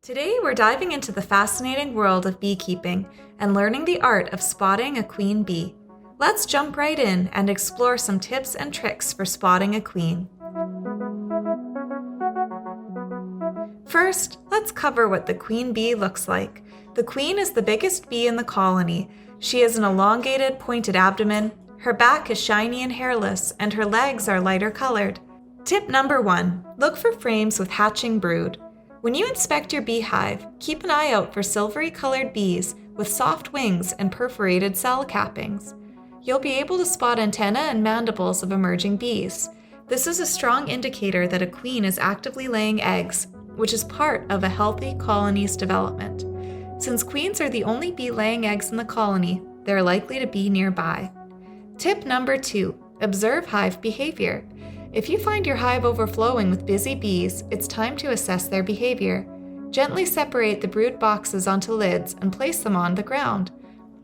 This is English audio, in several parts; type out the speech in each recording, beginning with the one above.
Today we're diving into the fascinating world of beekeeping and learning the art of spotting a queen bee. Let's jump right in and explore some tips and tricks for spotting a queen. First, let's cover what the queen bee looks like. The queen is the biggest bee in the colony. She has an elongated, pointed abdomen, her back is shiny and hairless, and her legs are lighter colored. Tip number 1, look for frames with hatching brood. When you inspect your beehive, keep an eye out for silvery colored bees with soft wings and perforated cell cappings. You'll be able to spot antennae and mandibles of emerging bees. This is a strong indicator that a queen is actively laying eggs, which is part of a healthy colony's development. Since queens are the only bee laying eggs in the colony, they're likely to be nearby. Tip number 2, observe hive behavior. If you find your hive overflowing with busy bees, it's time to assess their behavior. Gently separate the brood boxes onto lids and place them on the ground.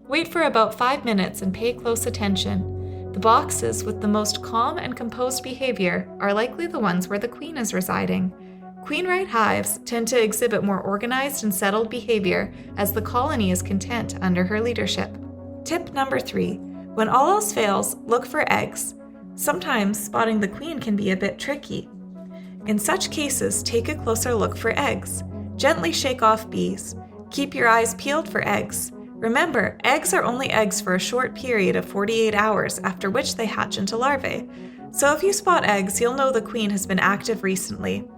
Wait for about 5 minutes and pay close attention. The boxes with the most calm and composed behavior are likely the ones where the queen is residing. Queen-right hives tend to exhibit more organized and settled behavior as the colony is content under her leadership. Tip number 3, when all else fails, look for eggs. Sometimes spotting the queen can be a bit tricky. In such cases, take a closer look for eggs. Gently shake off bees. Keep your eyes peeled for eggs. Remember, eggs are only eggs for a short period of 48 hours, after which they hatch into larvae. So if you spot eggs, you'll know the queen has been active recently.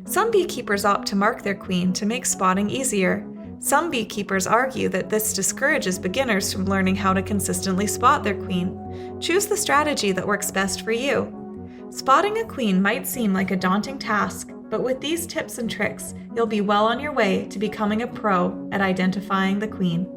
Some beekeepers opt to mark their queen to make spotting easier. Some beekeepers argue that this discourages beginners from learning how to consistently spot their queen. Choose the strategy that works best for you. Spotting a queen might seem like a daunting task, but with these tips and tricks, you'll be well on your way to becoming a pro at identifying the queen.